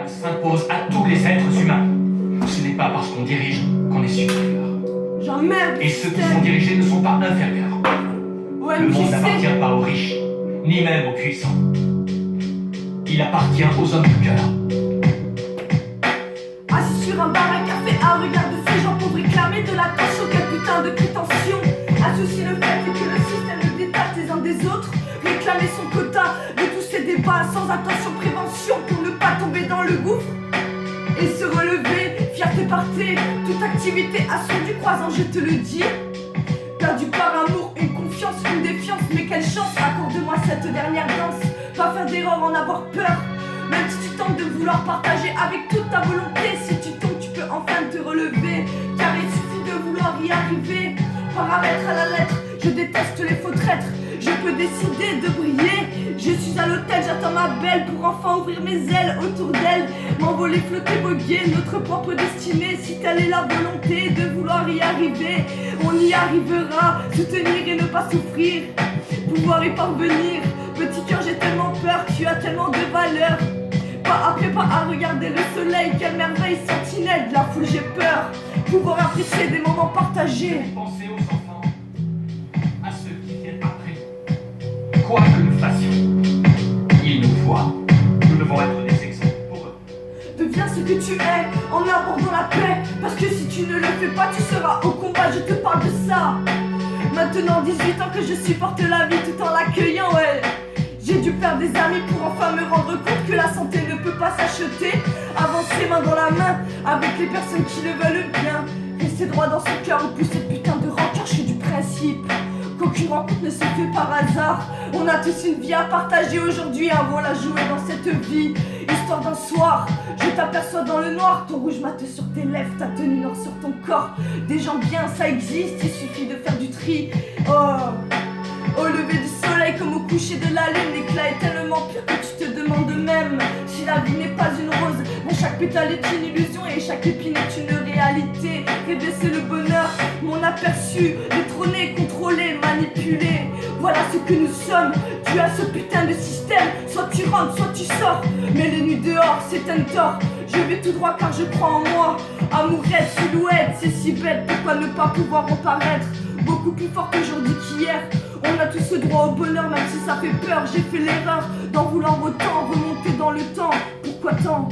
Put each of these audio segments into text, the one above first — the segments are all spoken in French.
convenable s'impose à tous les êtres humains. Ce n'est pas parce qu'on dirige qu'on est supérieur. J'emmerde. Et ceux qui sont dirigés ne sont pas inférieurs. Ouais, Le mais monde qui n'appartient sait? pas aux riches, ni même aux puissants. Il appartient aux hommes de cœur. Assis sur un bar à café à regarder ces gens pour réclamer de l'attention. Quelle putain de prétention. Associer le fait que le système le détache les uns des autres. Réclamer son quota de tous ces débats sans attention prévention pour ne pas tomber dans le gouffre. Et se relever, fierté partée, toute activité à son du croisant, je te le dis. Perdu par amour, une confiance, une défiance, mais quelle chance, accorde-moi cette dernière danse. Pas faire d'erreur, en avoir peur. Même si tu tentes de vouloir partager avec toute ta volonté, si tu tombes, tu peux enfin te relever. Car il suffit de vouloir y arriver. Paramètre à la lettre, je déteste les faux traîtres. Je peux décider de briller. Je suis à l'hôtel, j'attends ma belle pour enfin ouvrir mes ailes autour d'elle. M'envoler, flotter, voguer, notre propre destinée. Si telle est la volonté de vouloir y arriver, on y arrivera. Soutenir et ne pas souffrir, pouvoir y parvenir. Petit cœur, j'ai tellement peur, tu as tellement de valeur. Pas après pas à regarder le soleil, quelle merveille sentinelle de la foule, j'ai peur. Pouvoir apprécier des moments partagés. Pensez aux enfants, à ceux qui viennent après. Quoi que nous fassions, ils nous voient. Nous devons être des exemples pour eux. Deviens ce que tu es en abordant la paix. Parce que si tu ne le fais pas, tu seras au combat, je te parle de ça. Maintenant 18 ans que je supporte la vie tout en l'accueillant, ouais. J'ai dû perdre des amis pour enfin me rendre compte que la santé ne peut pas s'acheter. Avancer main dans la main avec les personnes qui le veulent bien. Rester droit dans son cœur ou plus cette putain de rancœur, je suis du principe qu'aucune rencontre ne se fait par hasard. On a tous une vie à partager aujourd'hui, un rôle à jouer dans cette vie. Histoire d'un soir, je t'aperçois dans le noir. Ton rouge mate sur tes lèvres, ta tenue noire sur ton corps. Des gens bien, ça existe, il suffit de faire du tri. Au lever du soleil comme au coucher de la lune, l'éclat est tellement pur que tu te demandes même si la vie n'est pas une rose. Bon, chaque pétale est une illusion et chaque épine est une réalité. Rêver c'est le bonheur, mon aperçu, détrôné, contrôlé, manipulé. Voilà ce que nous sommes, tu as ce putain de système. Soit tu rentres, soit tu sors, mais les nuits dehors c'est un tort. Je vais tout droit car je crois en moi. Amourette, silhouette, c'est si bête, pourquoi ne pas pouvoir en paraître beaucoup plus fort qu'aujourd'hui qu'hier. On a tous ce droit au bonheur même si ça fait peur. J'ai fait l'erreur d'en vouloir autant, remonter dans le temps. Pourquoi tant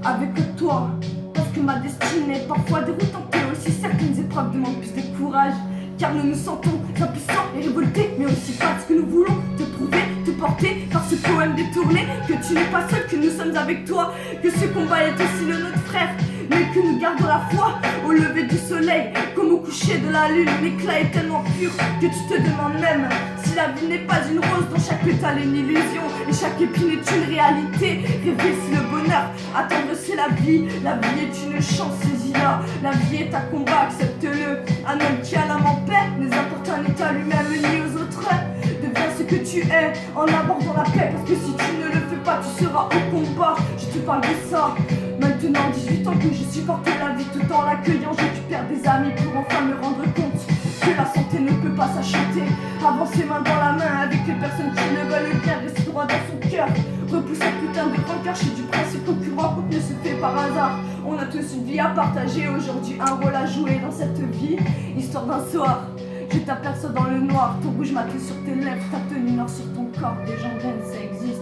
avec toi? Parce que ma destinée est parfois déroutante et aussi certaines épreuves demandent plus de courage. Car nous nous sentons impuissants et révoltés, mais aussi parce que nous voulons te prouver, te porter par ce poème détourné. Que tu n'es pas seul, que nous sommes avec toi, que ce combat est aussi le nôtre frère. Mais que nous gardons la foi au lever du soleil comme au coucher de la lune. L'éclat est tellement pur que tu te demandes même si la vie n'est pas une rose dont chaque pétale est une illusion et chaque épine est une réalité. Rêver c'est le bonheur, attendre c'est la vie. La vie est une chance, saisis-la. La vie est un combat, accepte-le. Un homme qui a l'âme en paix n'est apporte un état lui-même ni aux autres. Deviens ce que tu es en abordant la paix. Parce que si tu ne le fais pas, tu seras au combat. Je te parle de ça. Maintenant 18 ans que je supporte la vie tout en l'accueillant. J'ai dû perdre des amis pour enfin me rendre compte que la santé ne peut pas s'acheter. Avancer main dans la main avec les personnes qui le veulent bien. Rester droit dans son cœur, repousser cette putain de rancœur. Je suis du principe qu'aucune rencontre ne se fait par hasard. On a tous une vie à partager, aujourd'hui un rôle à jouer dans cette vie. Histoire d'un soir, je t'aperçois dans le noir. Ton rouge mate sur tes lèvres, ta tenue noire sur ton corps. Des gens viennent, ça existe.